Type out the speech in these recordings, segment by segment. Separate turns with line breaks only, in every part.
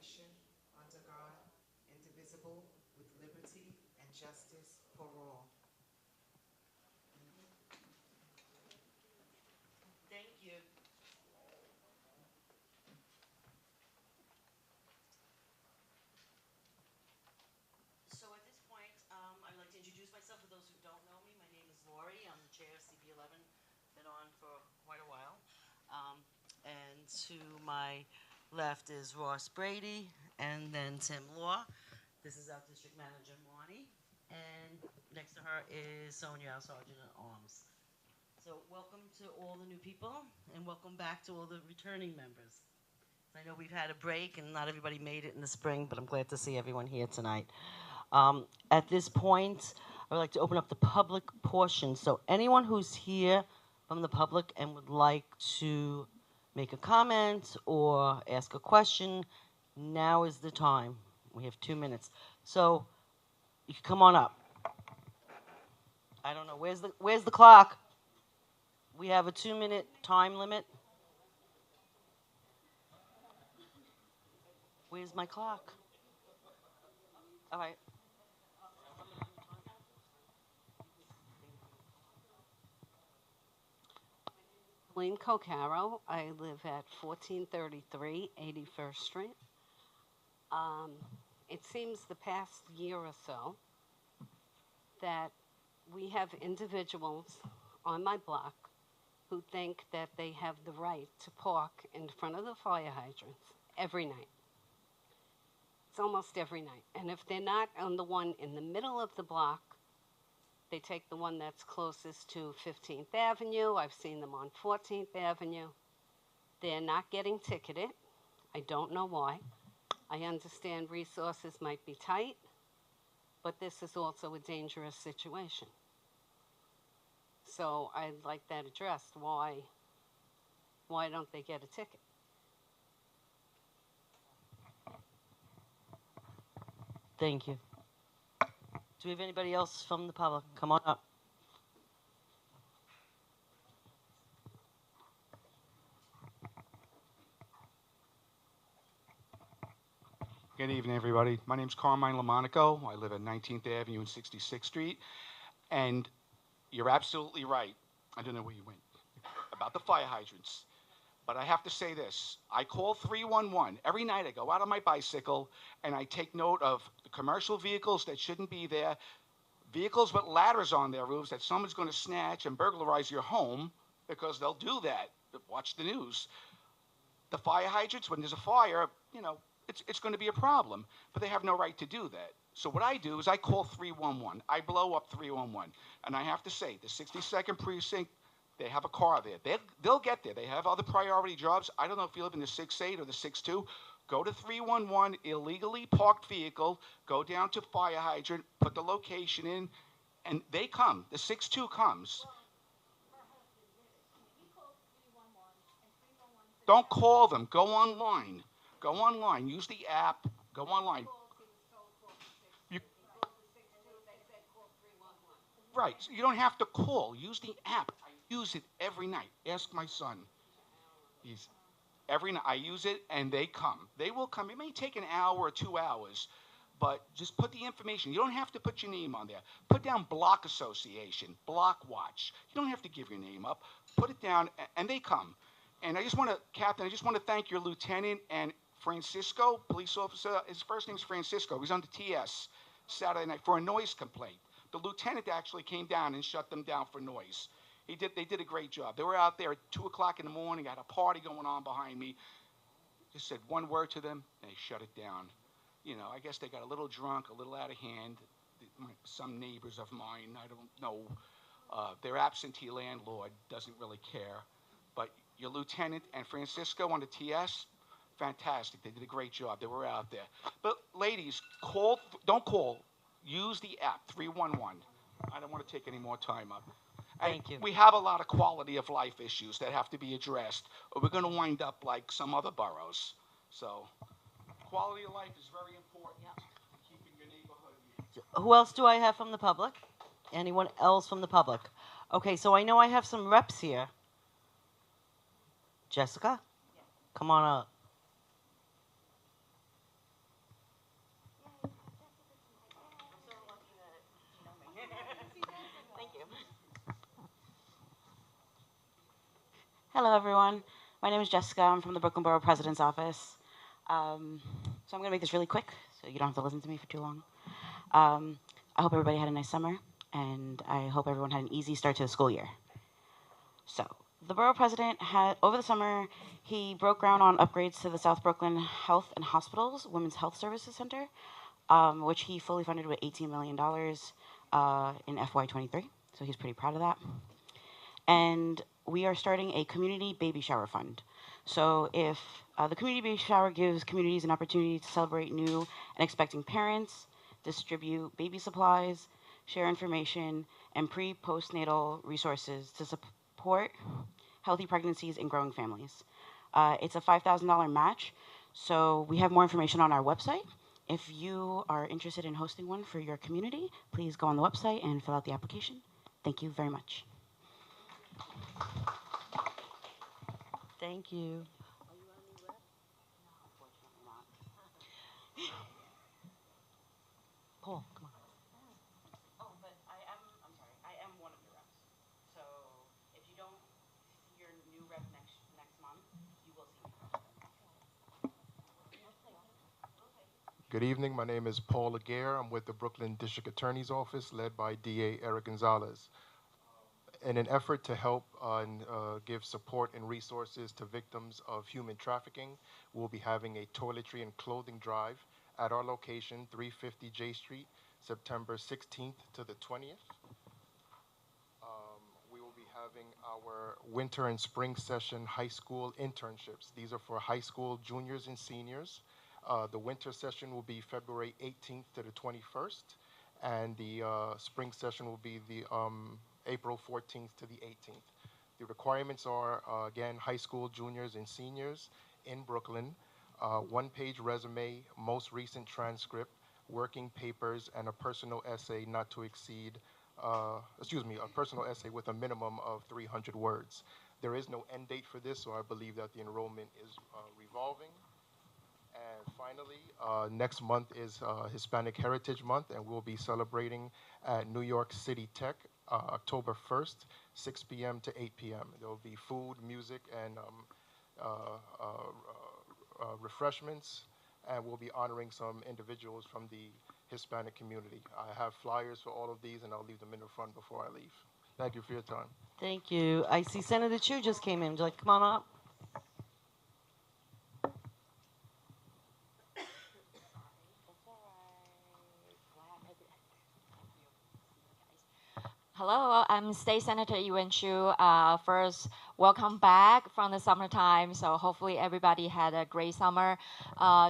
nation, under God, indivisible, with liberty and justice for all.
Thank you. So at this point, I'd like to introduce myself for those who don't know me. My name is Lori. I'm the chair of CB11. Been on for quite a while. And to my left is Ross Brady, and then Tim Law. This is our district manager, Marnie. And next to her is Sonia, our sergeant at arms. So welcome to all the new people, and welcome back to all the returning members. I know we've had a break, and not everybody made it in the spring, but I'm glad to see everyone here tonight. At this point, I would like to open up the public portion. So anyone who's here from the public and would like to make a comment or ask a question, now is the time. We have 2 minutes. So you can come on up. I don't know, where's the clock? We have a 2-minute time limit. Where's my clock? All right.
Colleen Cocaro. I live at 1433 81st Street. It seems the past year or so that we have individuals on my block who think that they have the right to park in front of the fire hydrants every night. It's almost every night. And if they're not on the one in the middle of the block, they take the one that's closest to 15th Avenue. I've seen them on 14th Avenue. They're not getting ticketed. I don't know why. I understand resources might be tight, but this is also a dangerous situation. So I'd like that addressed. Why don't they get a ticket?
Thank you. Do we have anybody else from the public? Come on up.
Good evening, everybody. My name's Carmine Lamonaco. I live at 19th Avenue and 66th Street. And you're absolutely right. I don't know where you went about the fire hydrants. But I have to say this. I call 311. Every night I go out on my bicycle and I take note of the commercial vehicles that shouldn't be there, vehicles with ladders on their roofs that someone's going to snatch and burglarize your home because they'll do that. Watch the news. The fire hydrants, when there's a fire, it's going to be a problem, but they have no right to do that. So what I do is I call 311. I blow up 311. And I have to say, the 62nd Precinct, they have a car there. They'll get there. They have other priority jobs. I don't know if you live in the 6-8 or the 6-2. Go to 311, illegally parked vehicle, go down to fire hydrant, put the location in, and they come. The 6-2 comes. Don't call them. Go online. Go online. Use the app. Go online. You, right. So you don't have to call. Use the app. I use it every night. Ask my son. Every night I use it, and they come. They will come. It may take an hour or 2 hours, but just put the information. You don't have to put your name on there. Put down Block Association, Block Watch. You don't have to give your name up. Put it down, and they come. And Captain, I just want to thank your lieutenant and Francisco, police officer. His first name's Francisco. He's on the TS Saturday night for a noise complaint. The lieutenant actually came down and shut them down for noise. They did a great job. They were out there at 2 o'clock in the morning. I had a party going on behind me. Just said one word to them, and they shut it down. I guess they got a little drunk, a little out of hand. Some neighbors of mine, I don't know, their absentee landlord doesn't really care. But your lieutenant and Francisco on the TS, fantastic. They did a great job. They were out there. But ladies, don't call. Use the app, 311. I don't want to take any more time up.
Thank you.
We have a lot of quality of life issues that have to be addressed, or we're going to wind up like some other boroughs. So quality of life is very important.
Yeah.
Keeping your neighborhood.
Who else do I have from the public? Anyone else from the public? Okay, so I know I have some reps here. Jessica? Yeah. Come on up.
Hello, everyone. My name is Jessica. I'm from the Brooklyn Borough President's Office. So I'm going to make this really quick, so you don't have to listen to me for too long. I hope everybody had a nice summer, and I hope everyone had an easy start to the school year. So the borough president had, over the summer, he broke ground on upgrades to the South Brooklyn Health and Hospitals Women's Health Services Center, which he fully funded with $18 million in FY23. So he's pretty proud of that. And we are starting a community baby shower fund. So if the community baby shower gives communities an opportunity to celebrate new and expecting parents, distribute baby supplies, share information, and pre-postnatal resources to support healthy pregnancies and growing families. It's a $5,000 match, so we have more information on our website. If you are interested in hosting one for your community, please go on the website and fill out the application. Thank you very much.
Thank you. Paul, come on.
Oh, but I'm sorry, I am one of your reps. So if you don't see your new rep next month, you will see me.
Good evening. My name is Paul Laguerre. I'm with the Brooklyn District Attorney's Office, led by DA Eric Gonzalez. In an effort to help and give support and resources to victims of human trafficking, we'll be having a toiletry and clothing drive at our location, 350 J Street, September 16th to the 20th. We will be having our winter and spring session high school internships. These are for high school juniors and seniors. The winter session will be February 18th to the 21st, and the spring session will be the April 14th to the 18th. The requirements are, again, high school juniors and seniors in Brooklyn, one-page resume, most recent transcript, working papers, and a personal essay not to exceed, a personal essay with a minimum of 300 words. There is no end date for this, so I believe that the enrollment is revolving. And finally, next month is Hispanic Heritage Month, and we'll be celebrating at New York City Tech, October 1st, 6 p.m. to 8 p.m. There will be food, music, and refreshments, and we'll be honoring some individuals from the Hispanic community. I have flyers for all of these, and I'll leave them in the front before I leave. Thank you for your time.
Thank you. I see Senator Chu just came in. Would you like to come on up?
Hello, I'm State Senator Yuan Chu. First, welcome back from the summertime. So hopefully everybody had a great summer.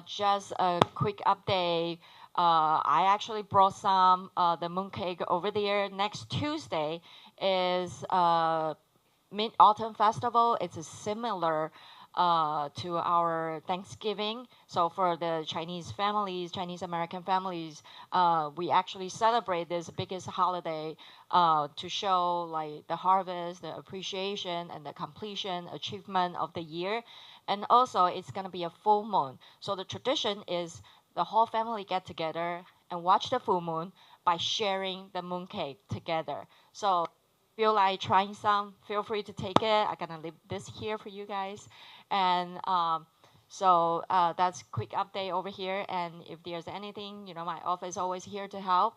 Just a quick update. I actually brought some the mooncake over there. Next Tuesday is Mid-Autumn Festival. It's a similar to our Thanksgiving. So for the Chinese families, Chinese American families, we actually celebrate this biggest holiday to show like the harvest, the appreciation, and the completion, achievement of the year. And also it's gonna be a full moon. So the tradition is the whole family get together and watch the full moon by sharing the mooncake together. So feel like trying some, feel free to take it. I'm gonna leave this here for you guys. And so that's a quick update over here. And if there's anything, you know, my office is always here to help.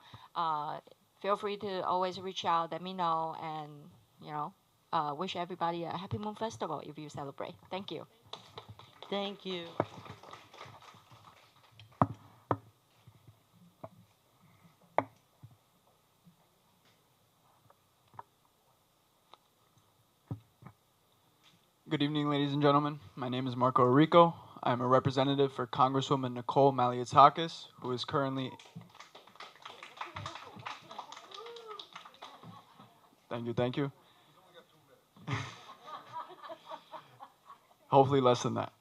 Feel free to always reach out, let me know, and, you know, wish everybody a happy Moon Festival if you celebrate. Thank you.
Thank you.
Good evening, ladies and gentlemen. My name is Marco Rico. I'm a representative for Congresswoman Nicole Maliotakis, who is currently... Thank you. Hopefully less than that.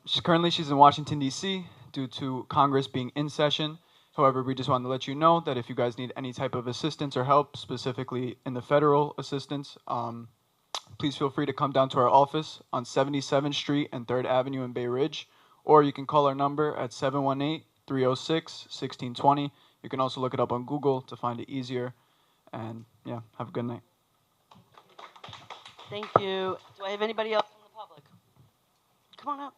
She's in Washington, D.C. due to Congress being in session. However, we just wanted to let you know that if you guys need any type of assistance or help, specifically in the federal assistance, please feel free to come down to our office on 77th Street and 3rd Avenue in Bay Ridge, or you can call our number at 718-306-1620. You can also look it up on Google to find it easier. And yeah, have a good night.
Thank you. Do I have anybody else from the public? Come on up.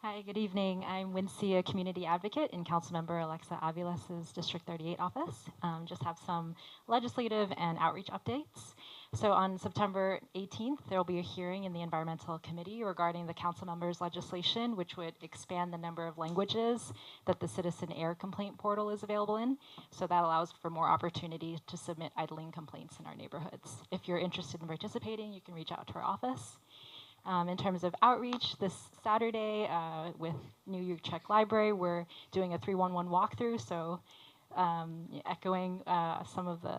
Hi, good evening. I'm Wincy, a community advocate in Councilmember Alexa Aviles' District 38 office. Just have some legislative and outreach updates. So on September 18th, there will be a hearing in the Environmental Committee regarding the council members' legislation, which would expand the number of languages that the Citizen Air Complaint Portal is available in. So that allows for more opportunity to submit idling complaints in our neighborhoods. If you're interested in participating, you can reach out to our office. In terms of outreach, this Saturday with New Utrecht Library, we're doing a 311 walkthrough. So echoing some of the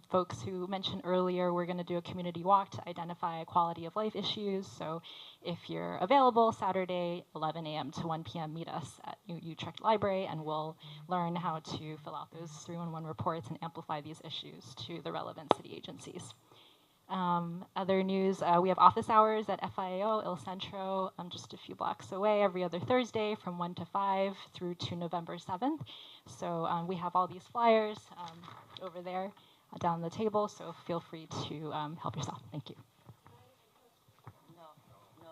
folks who mentioned earlier, we're going to do a community walk to identify quality of life issues. So if you're available Saturday, 11 a.m. to 1 p.m., meet us at New Utrecht Library, and we'll learn how to fill out those 311 reports and amplify these issues to the relevant city agencies. Other news, we have office hours at FIAO El Centro, just a few blocks away, every other Thursday from 1 to 5 through to November 7th. So we have all these flyers over there down the table, so feel free to help yourself. Thank you.
No,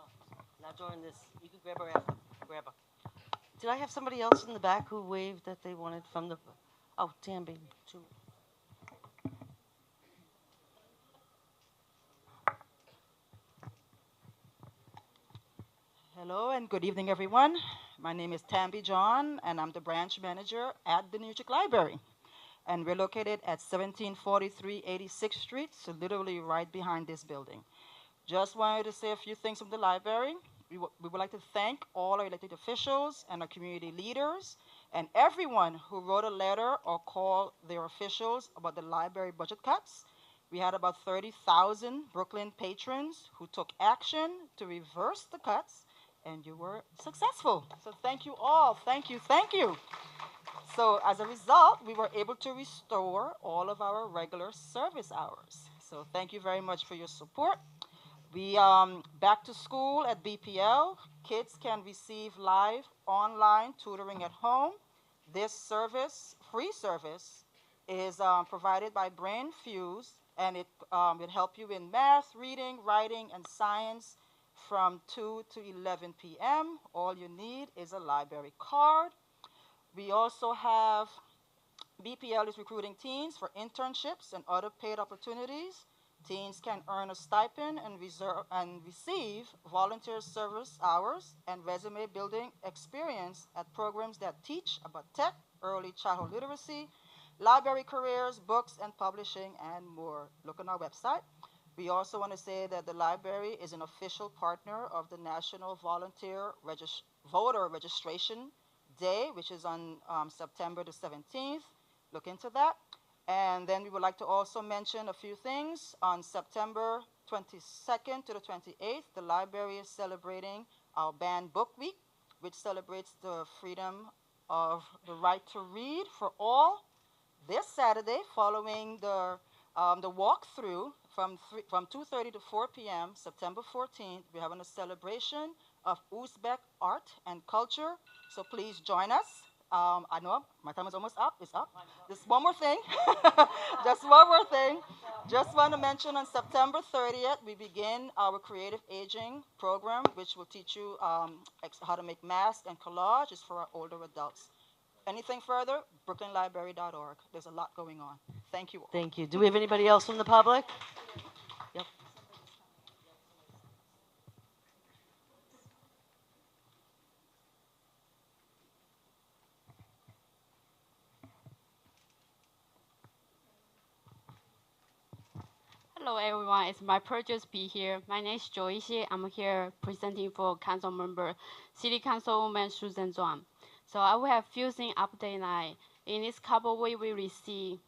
not during this. You can grab her after. Grab her. Did I have somebody else in the back who waved that they wanted from the... Oh, Tamby, too.
Hello and good evening, everyone. My name is Tamby John, and I'm the branch manager at the New York Library. And we're located at 1743 86th Street, so literally right behind this building. Just wanted to say a few things from the library. We would like to thank all our elected officials and our community leaders and everyone who wrote a letter or called their officials about the library budget cuts. We had about 30,000 Brooklyn patrons who took action to reverse the cuts, and you were successful. So thank you all. Thank you. Thank you. So as a result, we were able to restore all of our regular service hours. So thank you very much for your support. We back to school at BPL. Kids can receive live online tutoring at home. This service, free service, is provided by Brain Fuse, and it will help you in math, reading, writing, and science from 2 to 11 p.m. All you need is a library card. We also have, BPL is recruiting teens for internships and other paid opportunities. Teens can earn a stipend and receive volunteer service hours and resume building experience at programs that teach about tech, early childhood literacy, library careers, books and publishing, and more. Look on our website. We also want to say that the library is an official partner of the National Volunteer Voter Registration Day, which is on September the 17th. Look into that. And then we would like to also mention a few things. On September 22nd to the 28th, the library is celebrating our Banned Book Week, which celebrates the freedom of the right to read for all. This Saturday, following the walkthrough from 2:30 to 4 p.m., September 14th, we're having a celebration of Uzbek art and culture. So please join us. I know my time is almost up. It's up. Just one more thing. Just one more thing. Just want to mention on September 30th, we begin our creative aging program, which will teach you how to make masks and collage. It's for our older adults. Anything further? BrooklynLibrary.org. There's a lot going on. Thank you all.
Thank you. Do we have anybody else from the public? Yep.
Hello everyone, it's my pleasure to be here. My name is Joy Xie. I'm here presenting for Council Member, City Councilwoman Susan Zhuang. So I will have few things update tonight. In this couple weeks, we receive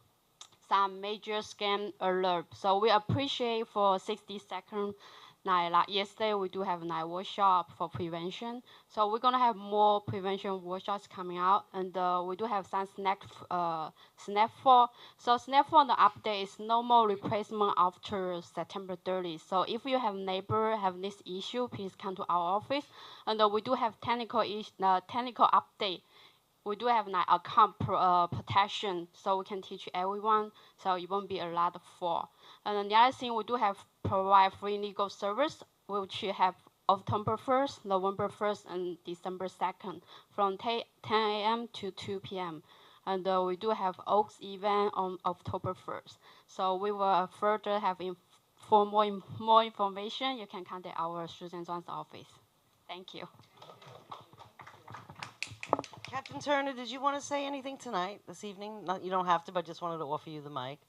some major scam alert. So we appreciate for 60 seconds yesterday we do have night workshop for prevention. So we're gonna have more prevention workshops coming out, and we do have some SNAP 4. So SNAP 4, the update is no more replacement after September 30th. So if you have neighbor have this issue, please come to our office. And we do have technical update. We do have like account protection, so we can teach everyone, so it won't be a lot of fraud. And then the other thing, we do have provide free legal service, which you have October 1st, November 1st, and December 2nd, from 10 a.m. to 2 p.m. And we do have Oaks event on October 1st. So we will further have for more information, you can contact our Susan Zhuang's office. Thank you.
Captain Turner, did you want to say anything tonight, this evening? You don't have to, but just wanted to offer you the mic.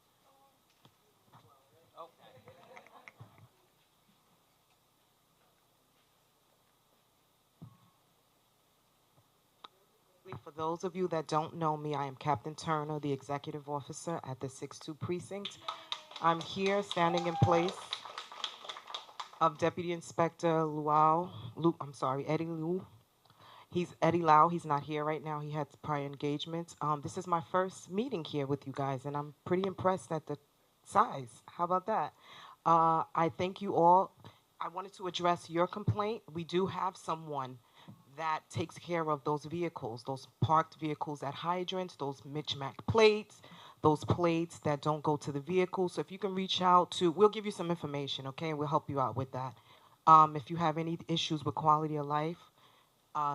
For those of you that don't know me, I am Captain Turner, the executive officer at the 6-2 precinct. I'm here standing in place of Deputy Inspector Eddie Liu. He's Eddie Lau. He's not here right now. He had prior engagements. This is my first meeting here with you guys, and I'm pretty impressed at the size. How about that? I thank you all. I wanted to address your complaint. We do have someone that takes care of those vehicles, those parked vehicles at hydrants, those mismatch plates, those plates that don't go to the vehicle. So if you can reach out to, we'll give you some information, okay? And we'll help you out with that. If you have any issues with quality of life,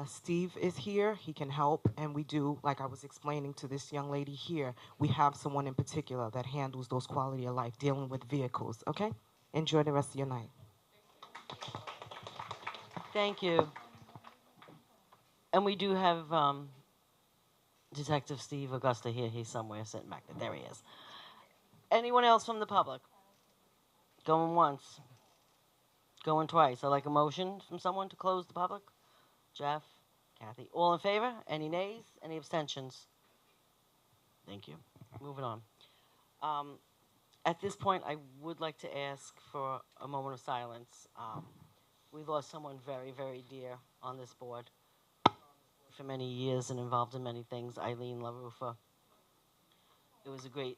Steve is here, he can help, and we do, like I was explaining to this young lady here, we have someone in particular that handles those quality of life, dealing with vehicles, okay? Enjoy the rest of your night.
Thank you. And we do have Detective Steve Augusta here. He's somewhere sitting back there. There he is. Anyone else from the public? Going once. Going twice. I'd like a motion from someone to close the public. Jeff, Kathy. All in favor? Any nays? Any abstentions? Thank you. Moving on. At this point, I would like to ask for a moment of silence. We lost someone very, very dear on this board for many years and involved in many things, Eileen LaRufa. It was a great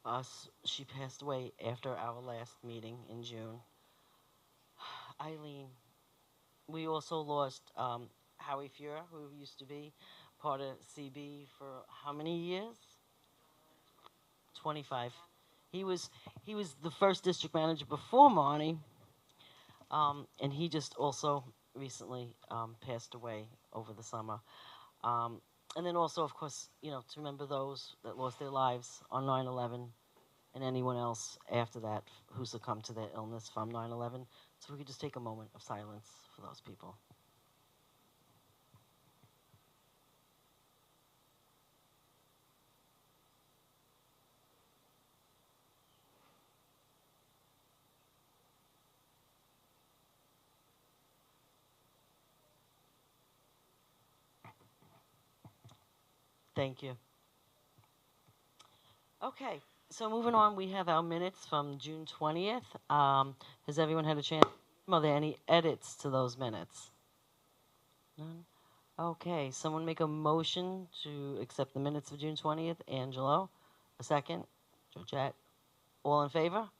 loss. She passed away after our last meeting in June. Eileen. We also lost Howie Fuhrer, who used to be part of CB for how many years? 25. He was the first district manager before Marnie, and he just also recently passed away over the summer. And then also, of course, to remember those that lost their lives on 9/11, and anyone else after that who succumbed to their illness from 9/11. So we could just take a moment of silence for those people. Thank you. Okay, so moving on, we have our minutes from June 20th. Has everyone had a chance? Are there any edits to those minutes? None? Okay, someone make a motion to accept the minutes of June 20th. Angelo, a second. Georgette, all in favor?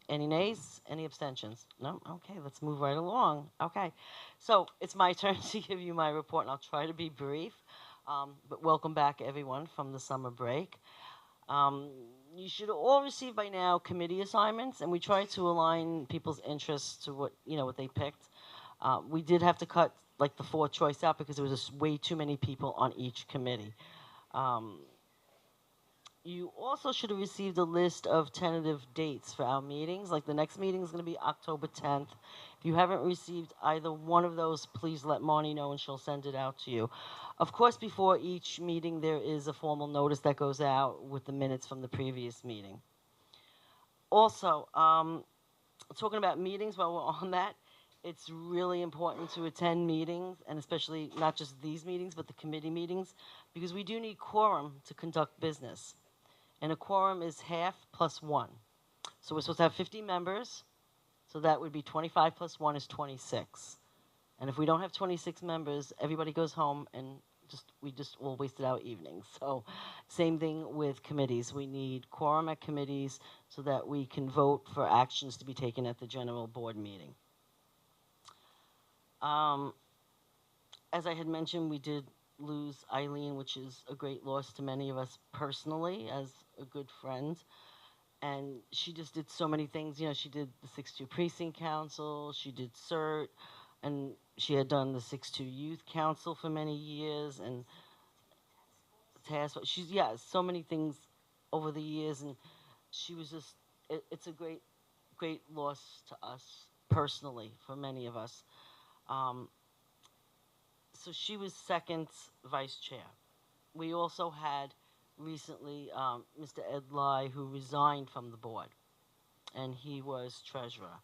Any nays? Any abstentions? No? Okay, let's move right along. Okay, so it's my turn to give you my report, and I'll try to be brief. But welcome back, everyone, from the summer break. You should all receive by now committee assignments, and we try to align people's interests to what they picked. We did have to cut like the 4th choice out because there was just way too many people on each committee. You also should have received a list of tentative dates for our meetings. Like the next meeting is going to be October 10th. If you haven't received either one of those, please let Marnie know and she'll send it out to you. Of course, before each meeting, there is a formal notice that goes out with the minutes from the previous meeting. Also, talking about meetings, while we're on that, it's really important to attend meetings, and especially not just these meetings, but the committee meetings, because we do need quorum to conduct business. And a quorum is half plus 1. So we're supposed to have 50 members, So that would be 25 plus 1 is 26. And if we don't have 26 members, everybody goes home and we just all wasted our evenings. So same thing with committees. We need quorum at committees so that we can vote for actions to be taken at the general board meeting. As I had mentioned, we did lose Eileen, which is a great loss to many of us personally as a good friend. And she just did so many things. You know, she did the 6-2 Precinct Council, she did CERT, and she had done the 6-2 Youth Council for many years, and task. She's, yeah, so many things over the years, and she was just, it's a great, great loss to us personally, for many of us. So she was second vice chair. We also had recently Mr. Ed Lai, who resigned from the board, and he was treasurer.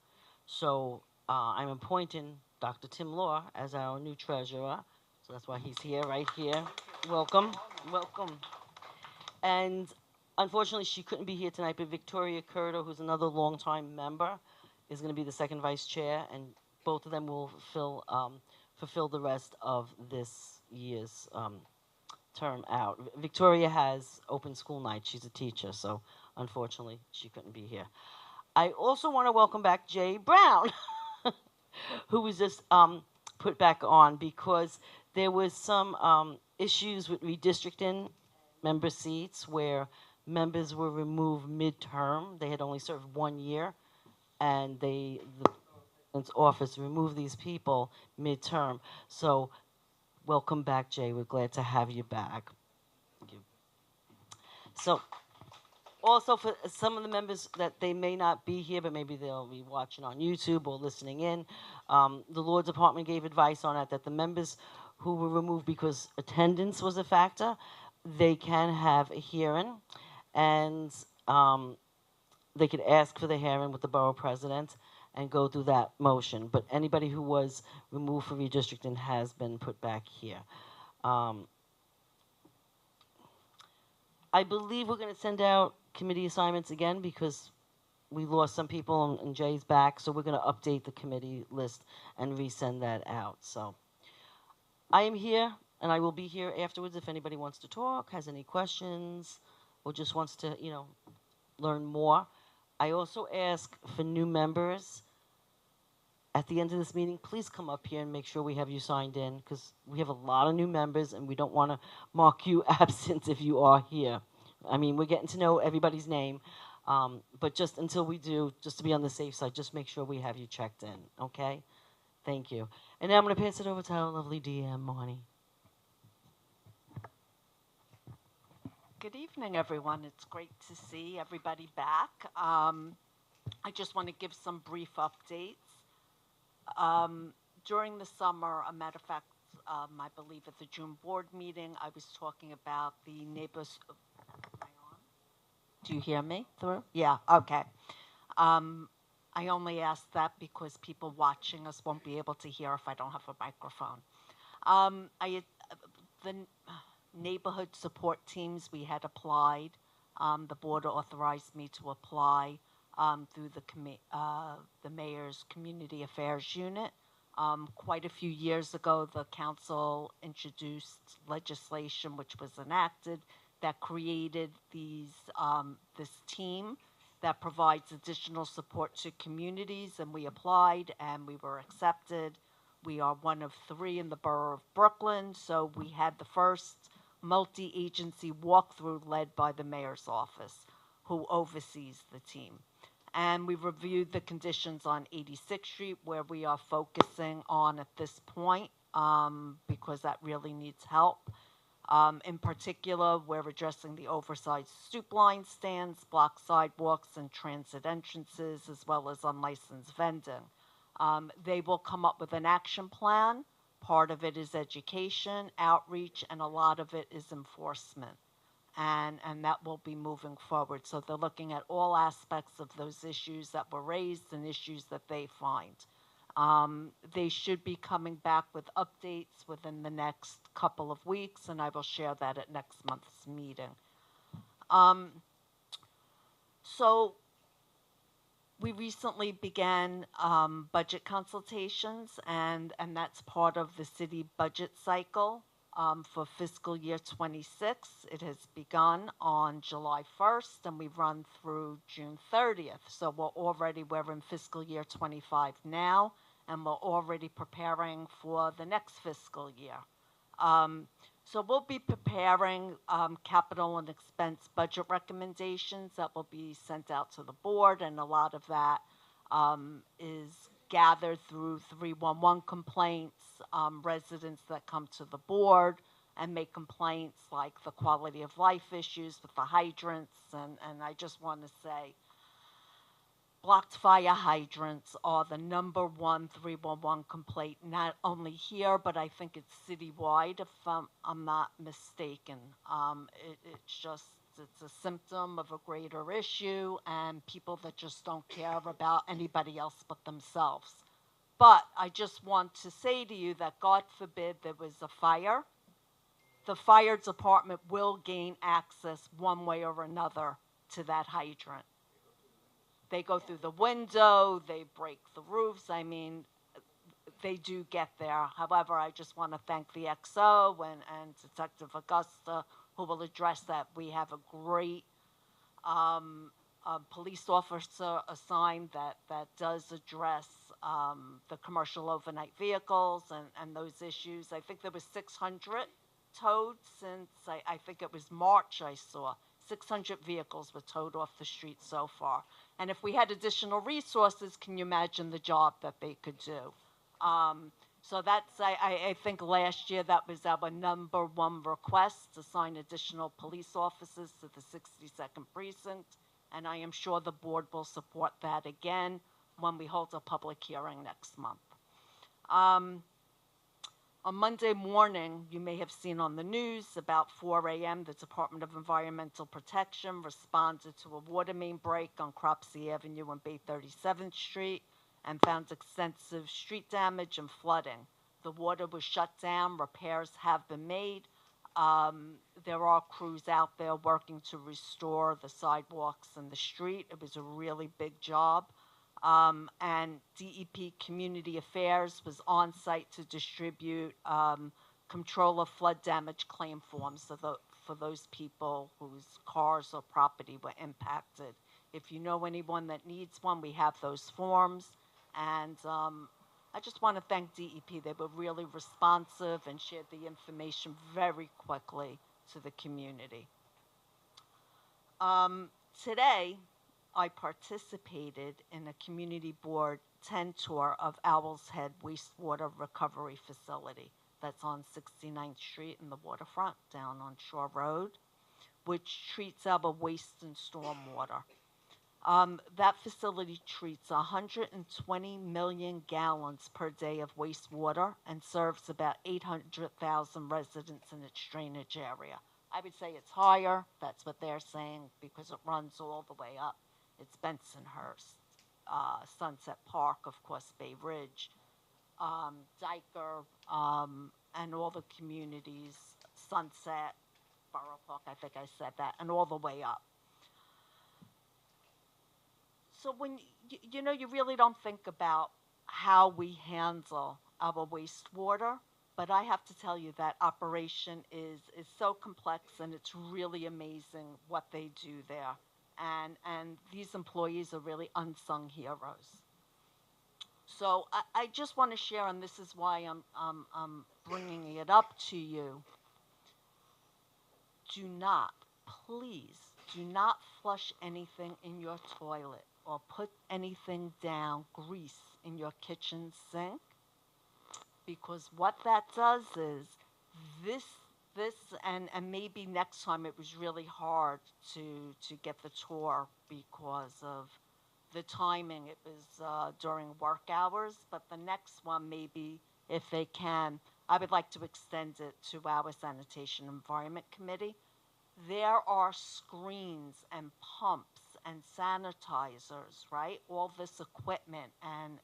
So I'm appointing Dr. Tim Law as our new treasurer. So that's why he's here, right here. Welcome, welcome. And unfortunately, she couldn't be here tonight, but Victoria Curto, who's another longtime member, is going to be the second vice chair, and both of them will fulfill the rest of this year's term out. Victoria has open school night. She's a teacher, so unfortunately, she couldn't be here. I also want to welcome back Jay Brown, who was just put back on because there was some issues with redistricting member seats where members were removed midterm. They had only served 1 year, and the president's office removed these people midterm. So welcome back, Jay. We're glad to have you back. Thank you. So also for some of the members that they may not be here, but maybe they'll be watching on YouTube or listening in, the Law Department gave advice on it that the members who were removed because attendance was a factor, they can have a hearing, and they could ask for the hearing with the borough president and go through that motion. But anybody who was removed for redistricting has been put back here. I believe we're going to send out committee assignments again because we lost some people and Jay's back, so we're going to update the committee list and resend that out. So I am here, and I will be here afterwards if anybody wants to talk, has any questions, or just wants to, you know, learn more. I also ask for new members at the end of this meeting, please come up here and make sure we have you signed in, because we have a lot of new members and we don't want to mark you absent if you are here. I mean, we're getting to know everybody's name, but just until we do, just to be on the safe side, just make sure we have you checked in, okay? Thank you. And now I'm going to pass it over to our lovely DM, Marnie.
Good evening, everyone. It's great to see everybody back. I just want to give some brief updates. During the summer, a matter of fact, I believe at the June board meeting, I was talking about the neighbors. Do you hear me through? Yeah, okay. I only ask that because people watching us won't be able to hear if I don't have a microphone. The neighborhood support teams, we had applied. The board authorized me to apply through the mayor's community affairs unit. Quite a few years ago, the council introduced legislation which was enacted that created this team that provides additional support to communities, and we applied and we were accepted. We are one of 3 in the borough of Brooklyn, so we had the first multi-agency walkthrough led by the mayor's office, who oversees the team. And we reviewed the conditions on 86th Street, where we are focusing on at this point, because that really needs help. In particular, we're addressing the oversized stoop line stands, block sidewalks, and transit entrances, as well as unlicensed vending. They will come up with an action plan. Part of it is education, outreach, and a lot of it is enforcement. And that will be moving forward. So they're looking at all aspects of those issues that were raised and issues that they find. They should be coming back with updates within the next couple of weeks, and I will share that at next month's meeting. So we recently began budget consultations, and that's part of the city budget cycle for fiscal year 26. It has begun on July 1st, and we run through June 30th. So we're in fiscal year 25 now, and we're already preparing for the next fiscal year. So we'll be preparing capital and expense budget recommendations that will be sent out to the board, and a lot of that is gathered through 311 complaints, residents that come to the board and make complaints like the quality of life issues with the hydrants, and I just want to say, blocked fire hydrants are the #1 311 complaint, not only here, but I think it's citywide, if I'm not mistaken. It's a symptom of a greater issue, and people that just don't care about anybody else but themselves. But I just want to say to you that God forbid there was a fire, the fire department will gain access one way or another to that hydrant. They go through the window, they break the roofs. I mean, they do get there. However, I just want to thank the XO and Detective Augusta, who will address that. We have a great police officer assigned that does address the commercial overnight vehicles and those issues. I think there was 600 towed since, I think it was March I saw. 600 vehicles were towed off the street so far. And if we had additional resources, can you imagine the job that they could do? So that's, I think last year that was our #1 request, to assign additional police officers to the 62nd precinct. And I am sure the board will support that again when we hold a public hearing next month. On Monday morning, you may have seen on the news, about 4 a.m., the Department of Environmental Protection responded to a water main break on Cropsey Avenue and Bay 37th Street and found extensive street damage and flooding. The water was shut down. Repairs have been made. There are crews out there working to restore the sidewalks and the street. It was a really big job. And DEP Community Affairs was on site to distribute control of flood damage claim forms for those people whose cars or property were impacted. If you know anyone that needs one, we have those forms. And I just want to thank DEP. They were really responsive and shared the information very quickly to the community. Today, I participated in a community board 10 tour of Owl's Head Wastewater Recovery Facility. That's on 69th Street in the waterfront down on Shore Road, which treats our waste and stormwater. That facility treats 120 million gallons per day of wastewater and serves about 800,000 residents in its drainage area. I would say it's higher, that's what they're saying, because it runs all the way up. It's Bensonhurst, Sunset Park, of course, Bay Ridge, Dyker, and all the communities, Sunset, Borough Park, I think I said that, and all the way up. So when, you really don't think about how we handle our wastewater, but I have to tell you that operation is so complex, and it's really amazing what they do there. And these employees are really unsung heroes. So I just want to share, and this is why I'm bringing it up to you. Do not, please, do not flush anything in your toilet or put anything down, grease in your kitchen sink, because what that does is this and maybe next time, it was really hard to get the tour because of the timing. It was during work hours, but the next one, maybe if they can, I would like to extend it to our Sanitation Environment Committee. There are screens and pumps and sanitizers, right? All this equipment and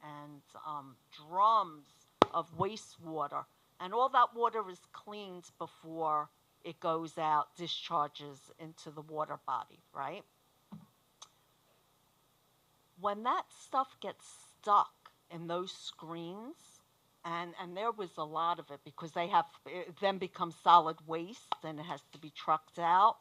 drums of wastewater. And all that water is cleaned before it goes out, discharges into the water body, right? when that stuff gets stuck in those screens, and there was a lot of it because it then becomes solid waste and it has to be trucked out.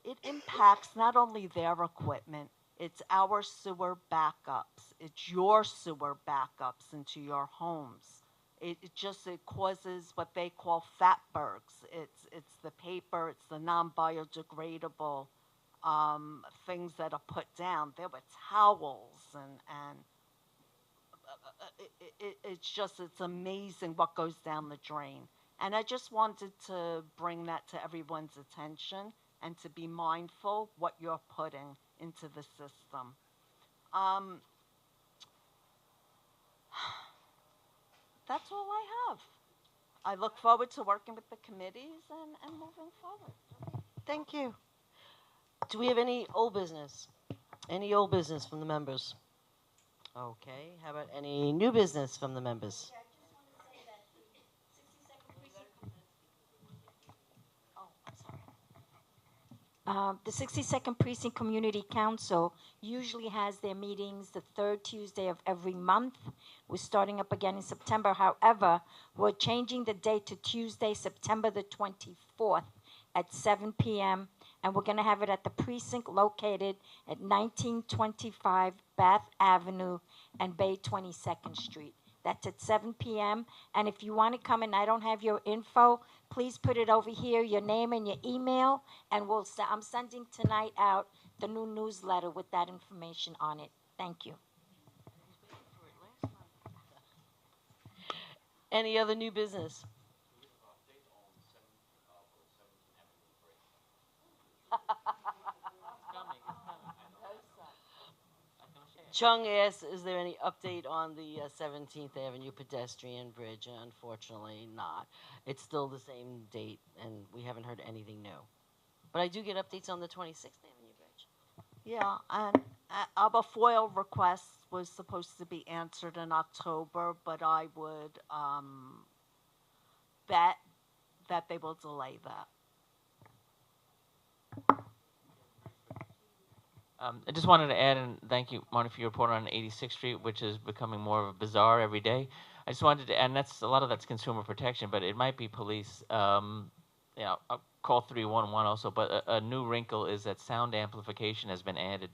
It impacts not only their equipment, it's our sewer backups. It's your sewer backups into your homes. It causes what they call fatbergs. It's the paper, it's the non-biodegradable things that are put down. There were towels and it's amazing what goes down the drain. And I just wanted to bring that to everyone's attention and to be mindful what you're putting into the system. That's all I have. I look forward to working with the committees and moving forward.
Thank you. Do we have any old business? Any old business from the members? Okay. How about any new business from the members?
The 62nd Precinct Community Council usually has their meetings the third Tuesday of every month. We're starting up again in September. However, we're changing the date to Tuesday, September the 24th at 7 p.m. And we're going to have it at the precinct located at 1925 Bath Avenue and Bay 22nd Street. That's at 7 p.m. And if you want to come and I don't have your info, please put it over here, your name and your email, and I'm sending tonight out the new newsletter with that information on it. Thank you.
Any other new business? Chung asks, is there any update on the 17th Avenue pedestrian bridge? Unfortunately, not. It's still the same date, and we haven't heard anything new. But I do get updates on the 26th Avenue bridge.
Yeah, and our FOIL request was supposed to be answered in October, but I would bet that they will delay that.
I just wanted to add, and thank you, Marty, for your report on 86th Street, which is becoming more of a bazaar every day. I just wanted to, and a lot of that's consumer protection, but it might be police. I'll call 311 also, but a new wrinkle is that sound amplification has been added.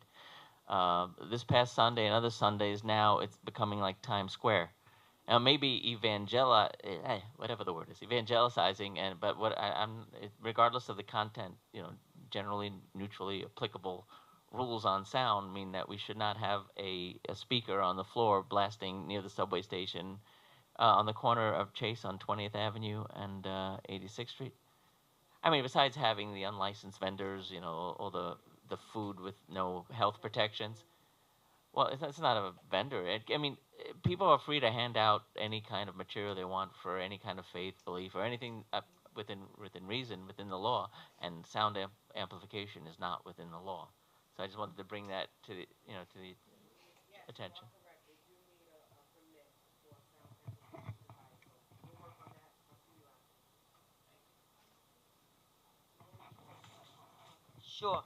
This past Sunday and other Sundays now, it's becoming like Times Square. Now maybe whatever the word is, evangelicizing, but regardless of the content, generally neutrally applicable rules on sound mean that we should not have a speaker on the floor blasting near the subway station on the corner of Chase on 20th Avenue and 86th Street. I mean, besides having the unlicensed vendors, all the food with no health protections. Well, it's not a vendor. People are free to hand out any kind of material they want for any kind of faith, belief, or anything within reason, within the law, and sound amplification is not within the law. So I just wanted to bring that to the attention.
Sure.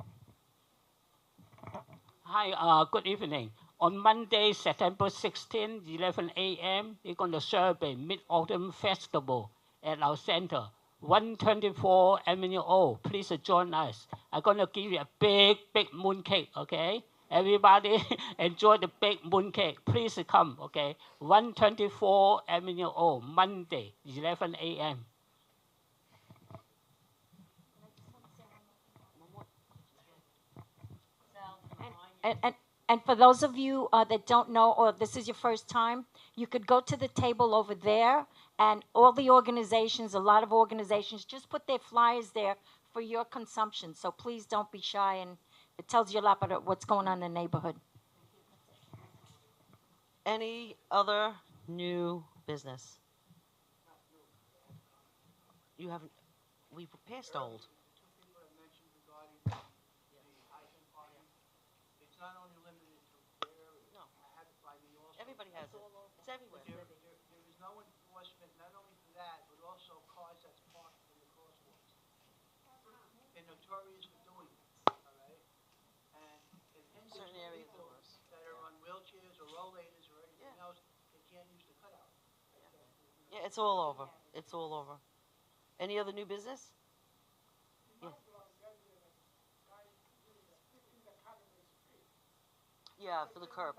Hi, good evening. On Monday, September 16, 11 a.m., we're going to celebrate Mid-Autumn Festival at our center, 124 Avenue O. Please join us. I'm going to give you a big mooncake, okay? Everybody enjoy the big mooncake. Please come, okay? 124 Avenue O, Monday, 11 a.m.
And for those of you that don't know, or this is your first time, you could go to the table over there, and all the organizations, a lot of organizations, just put their flyers there for your consumption. So please don't be shy, and it tells you a lot about what's going on in the neighborhood.
Any other new business? You haven't. We've passed old. Everybody has it. It's everywhere.
There is no enforcement, not only for that, but also cars that's parked in the crosswalks. They're notorious for doing this, all right? And it hinders
Certain areas
people
are worse.
that are on
Yeah, it's all over. It's all over. Any other new business? Yeah. Yeah, for the curbs.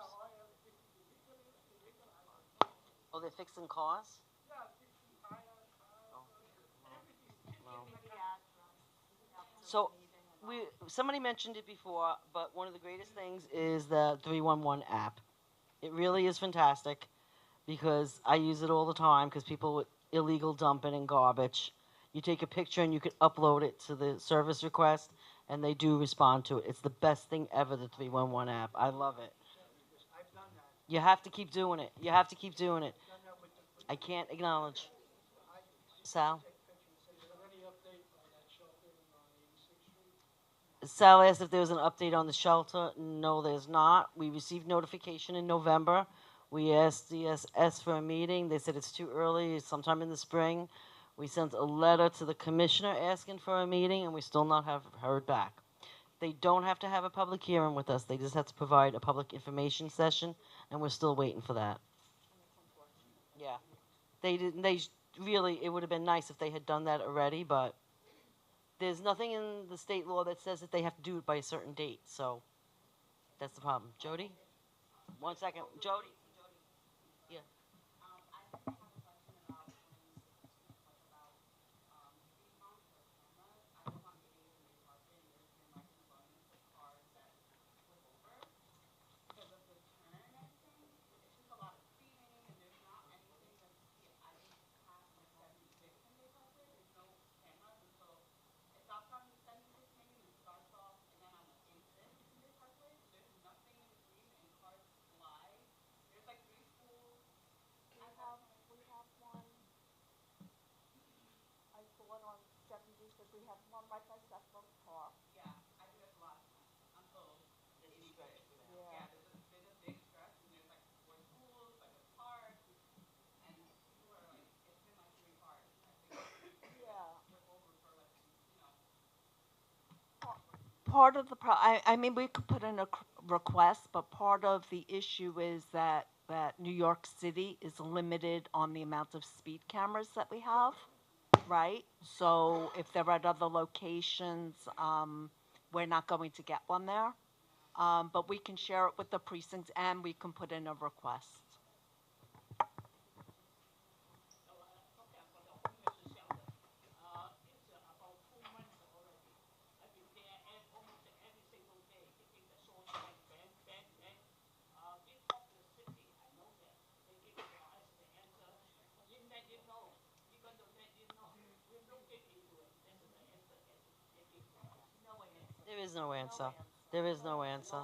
Oh, they're fixing cars? Oh. So, somebody mentioned it before, but one of the greatest things is the 311 app. It really is fantastic because I use it all the time because people with illegal dumping and garbage. You take a picture and you can upload it to the service request, and they do respond to it. It's the best thing ever, the 311 app. I love it. You have to keep doing it. You have to keep doing it. I can't acknowledge. Sal? Sal asked if there was an update on the shelter. No, there's not. We received notification in November. We asked DSS for a meeting. They said it's too early, sometime in the spring. We sent a letter to the commissioner asking for a meeting, and we still not have heard back. They don't have to have a public hearing with us. They just have to provide a public information session, and we're still waiting for that. Yeah. They didn't. They really. It would have been nice if they had done that already, but there's nothing in the state law that says that they have to do it by a certain date. So that's the problem. Jody, 1 second. Jody. Yeah.
Part of the I mean, we could put in a request, but part of the issue is that New York City is limited on the amount of speed cameras that we have, right? So if they're at other locations, we're not going to get one there. But we can share it with the precincts and we can put in a request.
There is no answer. There is no answer.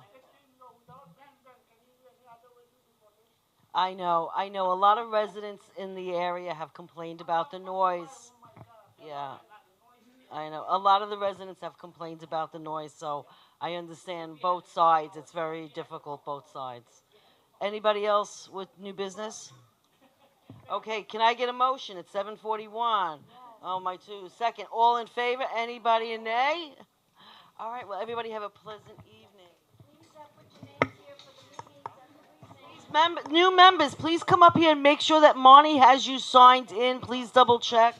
I know. A lot of residents in the area have complained about the noise. Yeah. I know. A lot of the residents have complained about the noise, so I understand both sides. It's very difficult, both sides. Anybody else with new business? Okay, can I get a motion? It's 7:41. Oh, my two. Second. All in favor? Anybody a nay? All right, well, everybody have a pleasant evening. New members, please come up here and make sure that Monty has you signed in. Please double check.